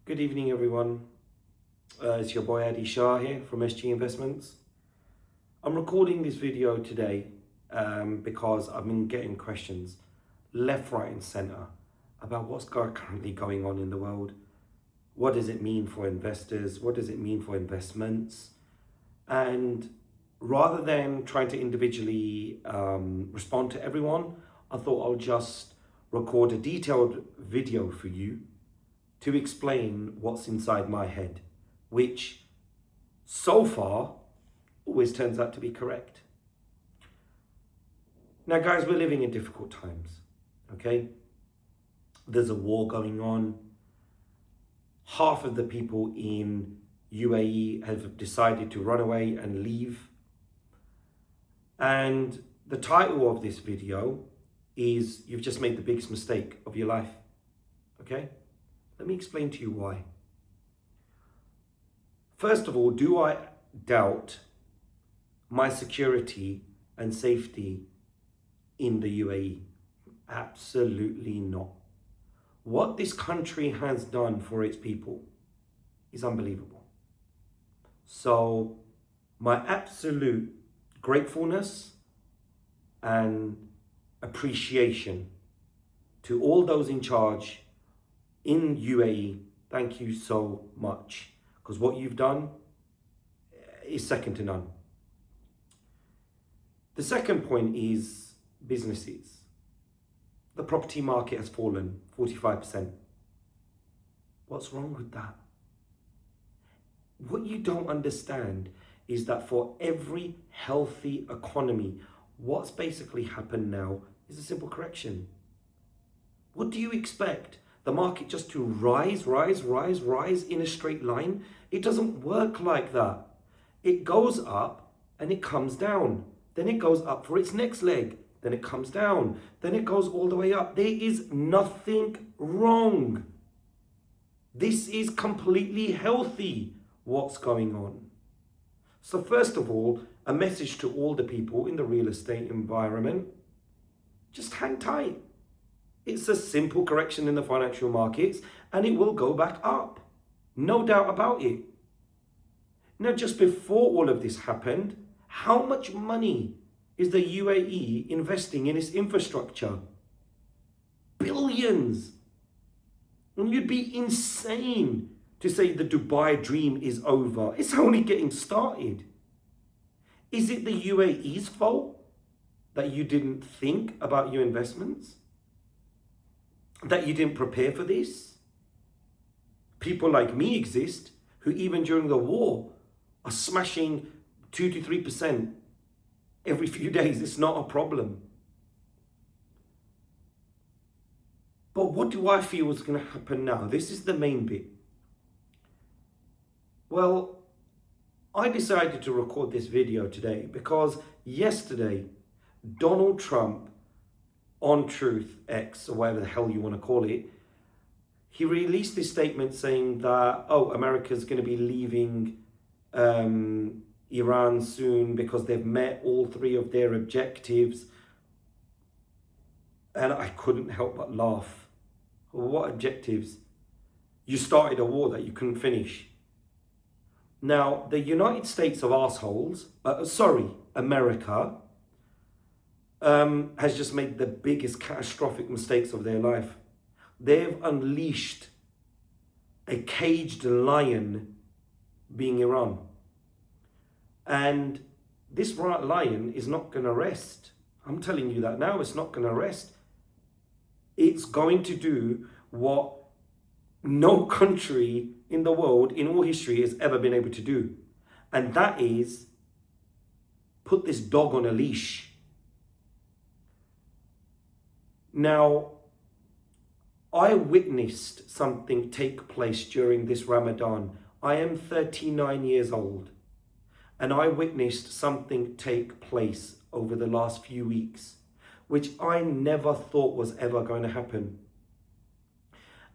Good evening, everyone. It's your boy Adi Shah here from SG Investments. I'm recording this video today because I've been getting questions left, right, and center about what's currently going on in the world. What does it mean for investors? What does it mean for investments? And rather than trying to individually respond to everyone, I thought I'll just record a detailed video for you to explain what's inside my head, which so far always turns out to be correct. Now, guys, we're living in difficult times, okay? There's a war going on. Half of the people in UAE have decided to run away and leave. And the title of this video is You've Just Made the Biggest Mistake of Your Life, okay? Let me explain to you why. First of all, do I doubt my security and safety in the UAE? Absolutely not. What this country has done for its people is unbelievable. So my absolute gratefulness and appreciation to all those in charge in UAE, thank you so much, because what you've done is second to none. The second point is businesses. The property market has fallen 45%. What's wrong with that? What you don't understand is that for every healthy economy, what's basically happened now is a simple correction. What do you expect? The market just to rise in a straight line? It doesn't work like that. It goes up and it comes down. Then it goes up for its next leg. Then it comes down. Then it goes all the way up. There is nothing wrong. This is completely healthy, what's going on. So first of all, a message to all the people in the real estate environment, just hang tight. It's a simple correction in the financial markets and it will go back up. No doubt about it. Now, just before all of this happened, how much money is the UAE investing in its infrastructure? Billions. And you'd be insane to say the Dubai dream is over. It's only getting started. Is it the UAE's fault that you didn't think about your investments? That you didn't prepare for this? People like me exist who even during the war are smashing 2 to 3% every few days. It's not a problem. But what do I feel is going to happen now? This is the main bit. Well, I decided to record this video today because yesterday Donald Trump on Truth X, or whatever the hell you want to call it, he released this statement saying that, America's going to be leaving Iran soon because they've met all three of their objectives. And I couldn't help but laugh. What objectives? You started a war that you couldn't finish. Now, the United States of assholes, America, has just made the biggest catastrophic mistakes of their life. They've unleashed a caged lion being Iran. And this lion is not going to rest. I'm telling you that now, it's not going to rest. It's going to do what no country in the world, in all history, has ever been able to do. And that is put this dog on a leash. Now, I witnessed something take place during this Ramadan. I am 39 years old, and I witnessed something take place over the last few weeks, which I never thought was ever going to happen.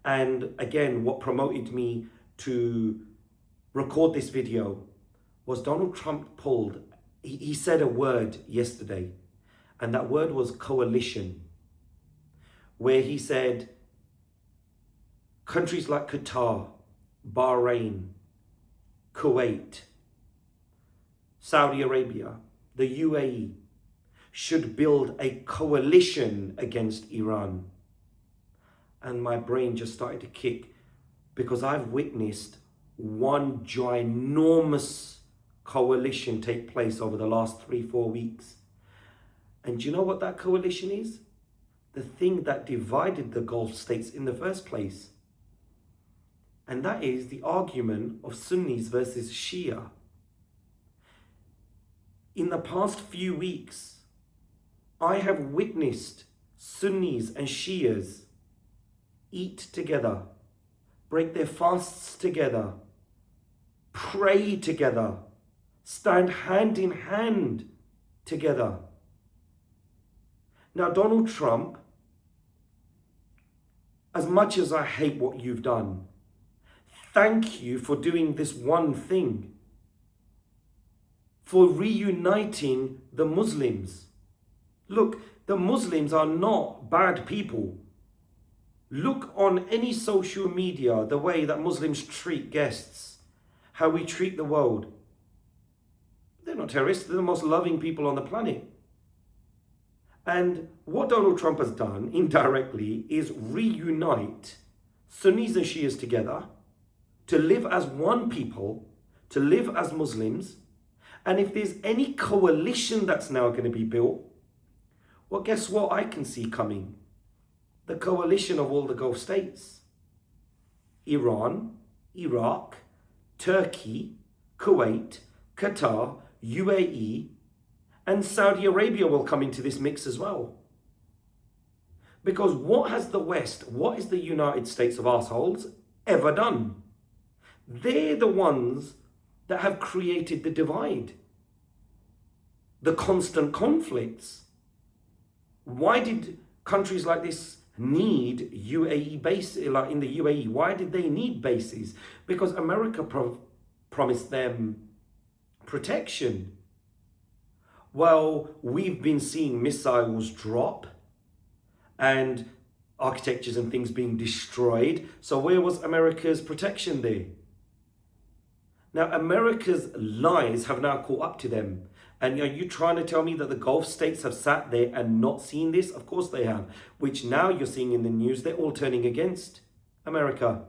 And again, what promoted me to record this video was Donald Trump he said a word yesterday, and that word was coalition, where he said countries like Qatar, Bahrain, Kuwait, Saudi Arabia, the UAE should build a coalition against Iran. And my brain just started to kick because I've witnessed one ginormous coalition take place over the last 3-4 weeks. And do you know what that coalition is? The thing that divided the Gulf states in the first place. And that is the argument of Sunnis versus Shia. In the past few weeks, I have witnessed Sunnis and Shias eat together, break their fasts together, pray together, stand hand in hand together. Now, Donald Trump, as much as I hate what you've done, thank you for doing this one thing, for reuniting the Muslims. Look, the Muslims are not bad people. Look on any social media, the way that Muslims treat guests, how we treat the world. They're not terrorists, they're the most loving people on the planet. And what Donald Trump has done, indirectly, is reunite Sunnis and Shias together to live as one people, to live as Muslims. And if there's any coalition that's now going to be built, well, guess what I can see coming? The coalition of all the Gulf states. Iran, Iraq, Turkey, Kuwait, Qatar, UAE, and Saudi Arabia will come into this mix as well. Because what has the West, what is the United States of arseholes ever done? They're the ones that have created the divide, the constant conflicts. Why did countries like this need UAE bases, like in the UAE? Why did they need bases? Because America promised them protection. Well, we've been seeing missiles drop and architectures and things being destroyed. So where was America's protection there? Now, America's lies have now caught up to them. And are you trying to tell me that the Gulf states have sat there and not seen this? Of course they have. Which now you're seeing in the news, they're all turning against America.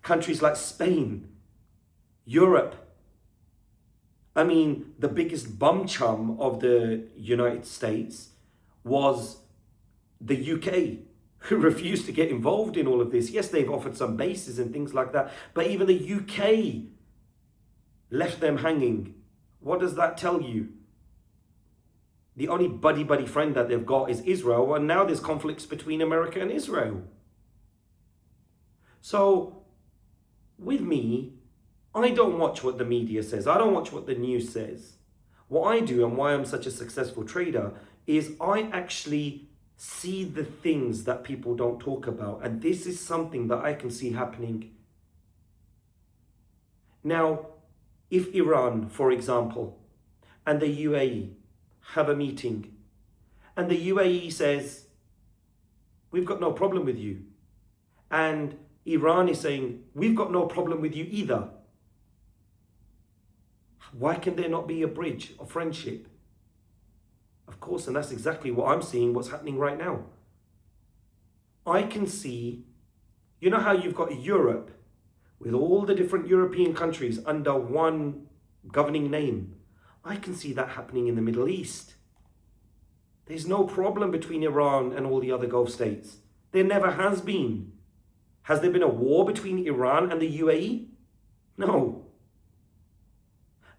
Countries like Spain, Europe. I mean, the biggest bum chum of the United States was the UK, who refused to get involved in all of this. Yes, they've offered some bases and things like that, but even the UK left them hanging. What does that tell you? The only buddy friend that they've got is Israel, and now there's conflicts between America and Israel. So, with me, I don't watch what the media says. I don't watch what the news says. What I do, and why I'm such a successful trader, is I actually see the things that people don't talk about. And this is something that I can see happening. Now, if Iran, for example, and the UAE have a meeting, and the UAE says, we've got no problem with you, and Iran is saying, we've got no problem with you either, why can there not be a bridge of friendship? Of course, and that's exactly what I'm seeing, what's happening right now. I can see, you know how you've got Europe with all the different European countries under one governing name? I can see that happening in the Middle East. There's no problem between Iran and all the other Gulf states. There never has been. Has there been a war between Iran and the UAE? No.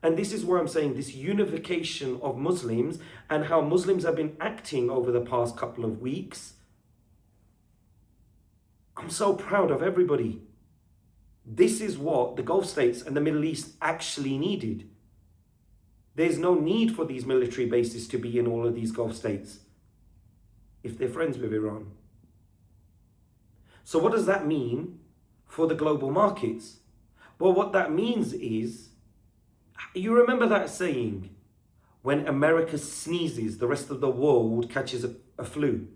And this is where I'm saying this unification of Muslims and how Muslims have been acting over the past couple of weeks. I'm so proud of everybody. This is what the Gulf states and the Middle East actually needed. There's no need for these military bases to be in all of these Gulf states if they're friends with Iran. So what does that mean for the global markets? Well, what that means is, you remember that saying, when America sneezes, the rest of the world catches a flu.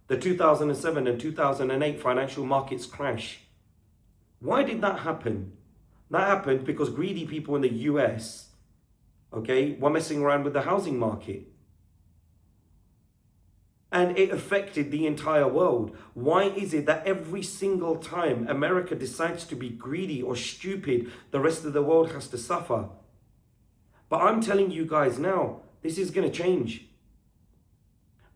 The 2007 and 2008 financial markets crash. Why did that happen? That happened because greedy people in the US, okay, were messing around with the housing market. And it affected the entire world. Why is it that every single time America decides to be greedy or stupid, the rest of the world has to suffer? But I'm telling you guys now, this is going to change.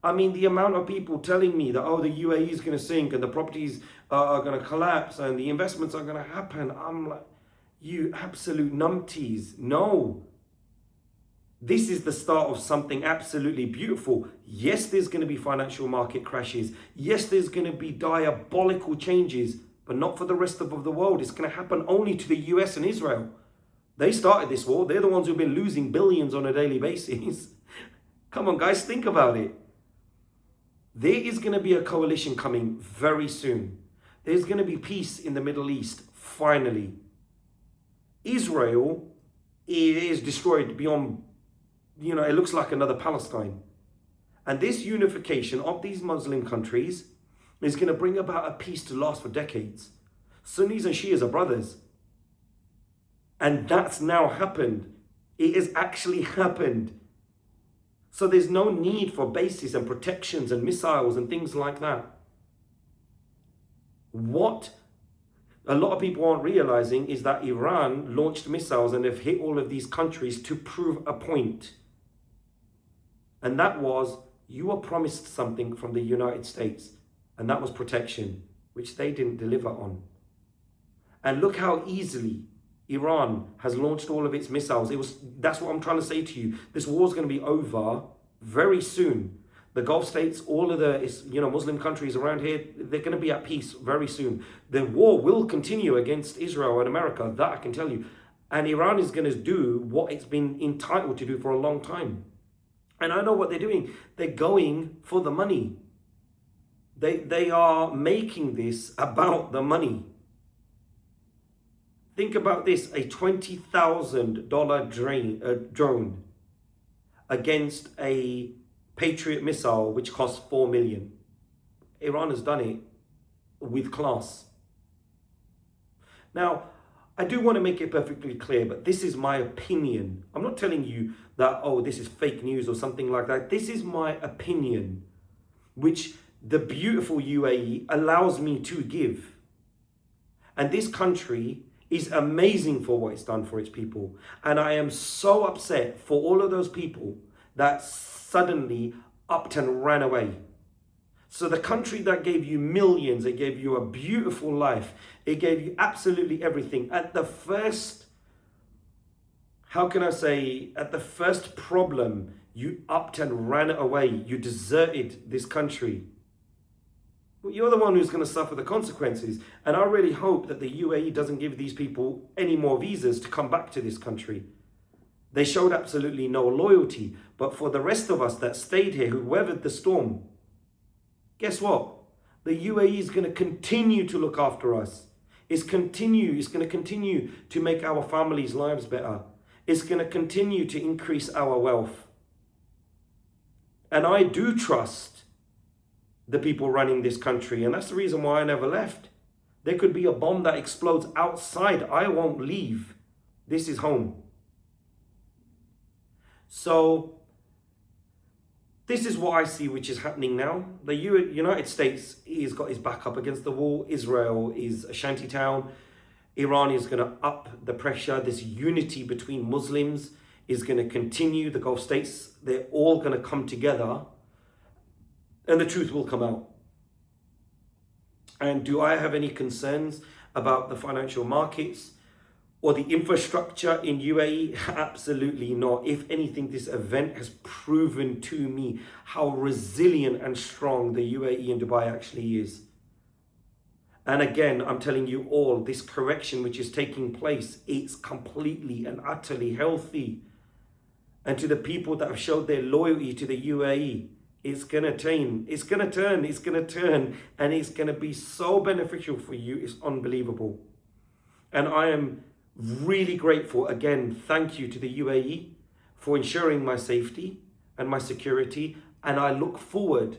I mean, the amount of people telling me that, oh, the UAE is going to sink and the properties are going to collapse and the investments are going to happen. I'm like, you absolute numpties. No. This is the start of something absolutely beautiful. Yes, there's going to be financial market crashes. Yes, there's going to be diabolical changes, but not for the rest of the world. It's going to happen only to the US and Israel. They started this war. They're the ones who've been losing billions on a daily basis. Come on, guys, think about it. There is going to be a coalition coming very soon. There's going to be peace in the Middle East, finally. Israel is destroyed beyond, it looks like another Palestine. And this unification of these Muslim countries is going to bring about a peace to last for decades. Sunnis and Shias are brothers. And that's now happened. It has actually happened. So there's no need for bases and protections and missiles and things like that. What a lot of people aren't realizing is that Iran launched missiles and have hit all of these countries to prove a point. And that was, you were promised something from the United States, and that was protection, which they didn't deliver on. And look how easily Iran has launched all of its missiles. That's what I'm trying to say to you. This war is going to be over very soon. The Gulf states, all of the Muslim countries around here, they're going to be at peace very soon. The war will continue against Israel and America, that I can tell you. And Iran is going to do what it's been entitled to do for a long time. And I know what they're doing. They're going for the money. They are making this about the money. Think about this, a $20,000 drone against a Patriot missile which costs $4 million. Iran has done it with class. Now, I do want to make it perfectly clear, but this is my opinion. I'm not telling you that, oh, this is fake news or something like that. This is my opinion, which the beautiful UAE allows me to give. And this country is amazing for what it's done for its people. And I am so upset for all of those people that suddenly upped and ran away. So the country that gave you millions, it gave you a beautiful life, it gave you absolutely everything. At the first, at the first problem, you upped and ran away. You deserted this country. Well, you're the one who's going to suffer the consequences. And I really hope that the UAE doesn't give these people any more visas to come back to this country. They showed absolutely no loyalty. But for the rest of us that stayed here, who weathered the storm, guess what? The UAE is going to continue to look after us. It's going to continue to make our families' lives better. It's going to continue to increase our wealth. And I do trust the people running this country, and that's the reason why I never left. There could be a bomb that explodes outside. I won't leave. This is home. So this is what I see which is happening now. The United States has got his back up against the wall. Israel is a shanty town. Iran is going to up the pressure. This unity between Muslims is going to continue. The Gulf states, they're all going to come together. And the truth will come out. And do I have any concerns about the financial markets or the infrastructure in UAE? Absolutely not. If anything, this event has proven to me how resilient and strong the UAE and Dubai actually is. And again, I'm telling you all, this correction which is taking place, it's completely and utterly healthy. And to the people that have showed their loyalty to the UAE, it's going to turn, and it's going to be so beneficial for you. It's unbelievable. And I am really grateful. Again, thank you to the UAE for ensuring my safety and my security. And I look forward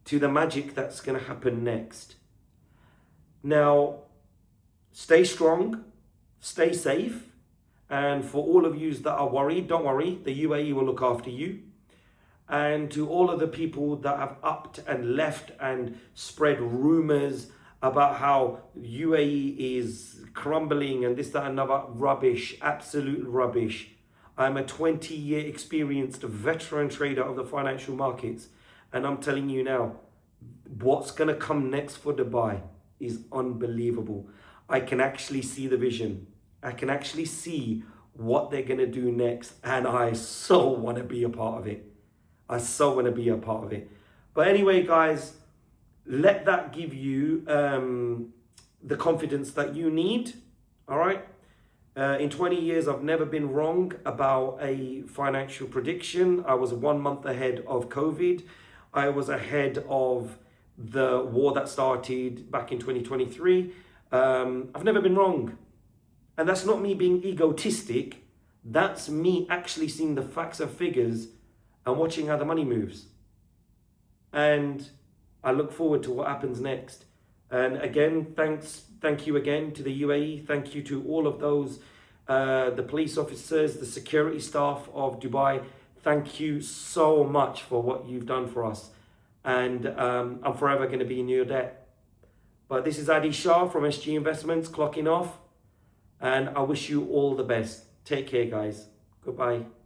to the magic that's going to happen next. Now, stay strong, stay safe. And for all of you that are worried, don't worry, the UAE will look after you. And to all of the people that have upped and left and spread rumors about how UAE is crumbling and this, that, and another rubbish, absolute rubbish. I'm a 20-year experienced veteran trader of the financial markets. And I'm telling you now, what's going to come next for Dubai is unbelievable. I can actually see the vision. I can actually see what they're going to do next. And I so want to be a part of it. I so want to be a part of it. But anyway, guys, let that give you the confidence that you need. All right. In 20 years, I've never been wrong about a financial prediction. I was 1 month ahead of COVID. I was ahead of the war that started back in 2023. I've never been wrong. And that's not me being egotistic. That's me actually seeing the facts and figures and watching how the money moves. And I look forward to what happens next. And again, thank you again to the UAE. Thank you to all of those, the police officers, the security staff of Dubai. Thank you so much for what you've done for us. And I'm forever going to be in your debt. But this is Adi Shah from SG Investments, clocking off. And I wish you all the best. Take care, guys. Goodbye.